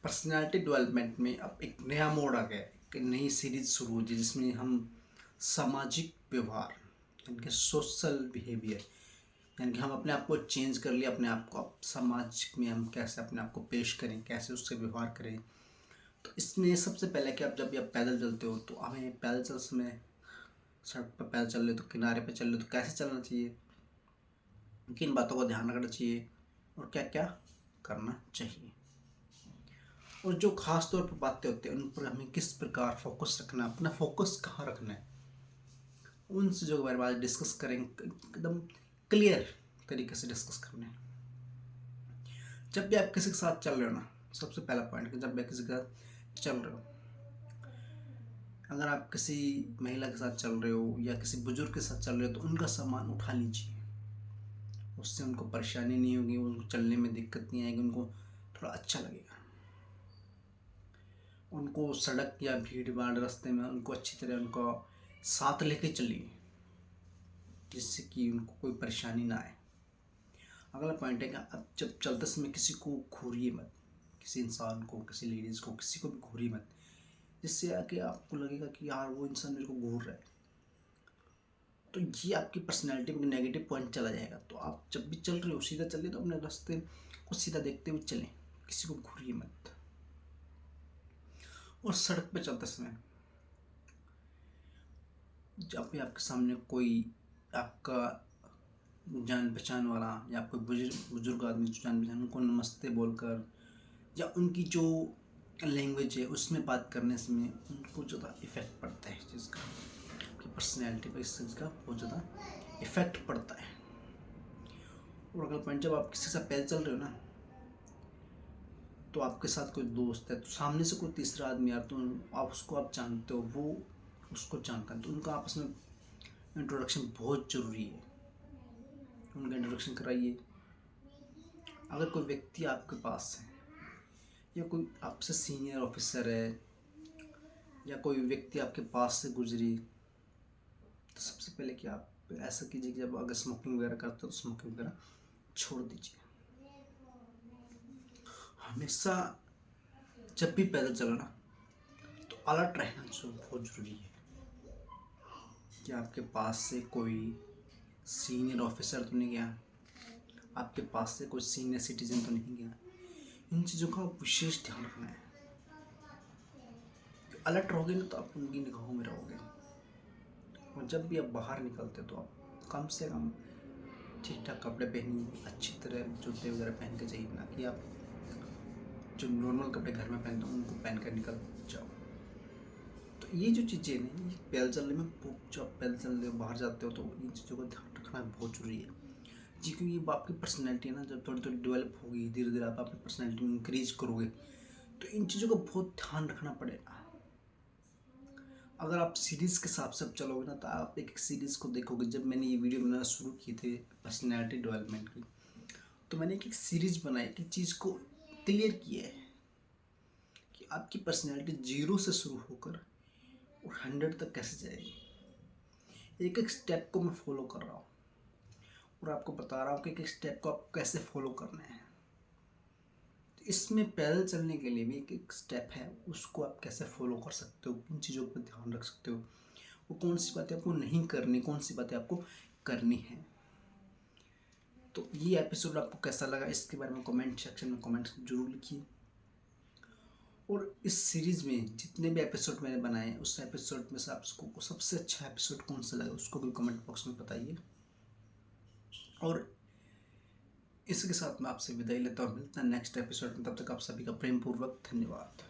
Personality development में अब एक नया मोड़ आ गया है, एक नई सीरीज शुरू हुई है जिसमें हम सामाजिक व्यवहार यानी कि सोशल बिहेवियर यानी कि हम अपने आप को चेंज कर लिया, अपने आप को अब समाज में हम कैसे अपने आप को पेश करें, कैसे उससे व्यवहार करें। तो इसमें सबसे पहले कि आप जब भी आप पैदल चलते हो तो हमें पैदल चल समय सड़क पर पैदल चल रहे तो किनारे पर चल रहे तो कैसे चलना चाहिए, किन बातों का ध्यान रखना चाहिए और क्या क्या करना चाहिए, और जो खास तौर पर बातें होती हैं उन पर हमें किस प्रकार फोकस रखना है, अपना फोकस कहाँ रखना है, उन चीज़ों के बारे में आज डिस्कस करेंगे। एकदम क्लियर तरीके से डिस्कस करना है। जब भी आप किसी के साथ चल रहे हो ना, सबसे पहला पॉइंट कि जब भी किसी के साथ चल रहे हो, अगर आप किसी महिला के साथ चल रहे हो या किसी बुजुर्ग के साथ चल रहे हो तो उनका सामान उठा लीजिए। उससे उनको परेशानी नहीं होगी, उनको चलने में दिक्कत नहीं आएगी, उनको थोड़ा अच्छा लगेगा। उनको सड़क या भीड़ भाड़ रास्ते में उनको अच्छी तरह उनको साथ लेके चलिए, जिससे कि उनको कोई परेशानी ना आए। अगला पॉइंट है कि अब जब चलते समय किसी को घूरिए मत, किसी इंसान को, किसी लेडीज़ को, किसी को भी घूरिए मत, जिससे आके आपको लगेगा कि यार वो इंसान मेरे को घूर रहा है, तो ये आपकी पर्सनैलिटी में नेगेटिव पॉइंट चला जाएगा। तो आप जब भी चल रहे हो सीधा चलिए, तो अपने रास्ते को सीधा देखते हुए चलें, किसी को घूरिए मत। और सड़क पे चलते समय जब भी आपके सामने कोई आपका जान पहचान वाला या कोई बुजुर्ग आदमी जो जान पहचान, उनको नमस्ते बोलकर या उनकी जो लैंग्वेज है उसमें बात करने से में उनको ज़्यादा इफ़ेक्ट पड़ता है इस चीज़ का, आपकी पर्सनैलिटी पर इस चीज़ का बहुत ज़्यादा इफ़ेक्ट पड़ता है। और अगला पॉइंट, जब आप किसी के साथ पैदल चल रहे हो ना, तो आपके साथ कोई दोस्त है, तो सामने से कोई तीसरा आदमी यार, तो आप उसको आप जानते हो, वो उसको जानता है, तो उनका आपस में इंट्रोडक्शन बहुत ज़रूरी है। उनका इंट्रोडक्शन कराइए। अगर कोई व्यक्ति आपके पास है या कोई आपसे सीनियर ऑफिसर है या कोई व्यक्ति आपके पास से गुजरी, तो सबसे पहले कि आप ऐसा कीजिए कि जब अगर स्मोकिंग वगैरह करते हो तो स्मोकिंग वगैरह छोड़ दीजिए। हमेशा जब भी पैदल चलो ना, तो अलर्ट रहना जो बहुत ज़रूरी है कि आपके पास से कोई सीनियर ऑफिसर तो नहीं गया, आपके पास से कोई सीनियर सिटीजन तो नहीं गया। इन चीज़ों का विशेष ध्यान रखना है। अलर्ट रहोगे ना तो आप उनकी निगाहों में रहोगे। और जब भी आप बाहर निकलते तो आप कम से कम ठीक ठाक कपड़े पहनिए, अच्छी तरह जूते वगैरह पहन के जाइए, ना कि आप जो नॉर्मल कपड़े घर में पहनते हो उनको पहन कर निकल जाओ। तो ये जो चीज़ें हैं, ये पैदल चलने में, जो आप पैदल चलते हो बाहर जाते हो तो इन चीज़ों का ध्यान रखना बहुत ज़रूरी है जी, क्योंकि ये आपकी पर्सनैलिटी है ना, जब थोड़ी थोड़ी डेवलप होगी, धीरे धीरे आप अपनी पर्सनैलिटी में इंक्रीज करोगे, तो इन चीज़ों का बहुत ध्यान रखना पड़ेगा। अगर आप सीरीज़ के हिसाब से अब चलोगे ना, तो आप एक सीरीज़ को देखोगे। जब मैंने ये वीडियो बनाना शुरू की थी पर्सनैलिटी डेवलपमेंट की, तो मैंने एक सीरीज़ बनाई कि चीज़ को क्लियर किया है कि आपकी पर्सनैलिटी 0 से शुरू होकर और 100 तक कैसे जाएगी। एक एक स्टेप को मैं फॉलो कर रहा हूँ और आपको बता रहा हूँ कि एक एक स्टेप को आपको कैसे फॉलो करना है। तो इसमें पैदल चलने के लिए भी एक एक स्टेप है, उसको आप कैसे फॉलो कर सकते हो, किन चीज़ों पर ध्यान रख सकते हो, वो कौन सी बातें आपको नहीं करनी, कौन सी बातें आपको करनी है। तो ये एपिसोड आपको कैसा लगा, इसके बारे में कमेंट सेक्शन में कमेंट जरूर लिखिए। और इस सीरीज़ में जितने भी एपिसोड मैंने बनाए, उस एपिसोड में से आपको सबसे अच्छा एपिसोड कौन सा लगा उसको भी कमेंट बॉक्स में बताइए। और इसके साथ मैं आपसे विदाई लेता हूँ, मिलता है नेक्स्ट एपिसोड में। तब तक आप सभी का प्रेम पूर्वक धन्यवाद।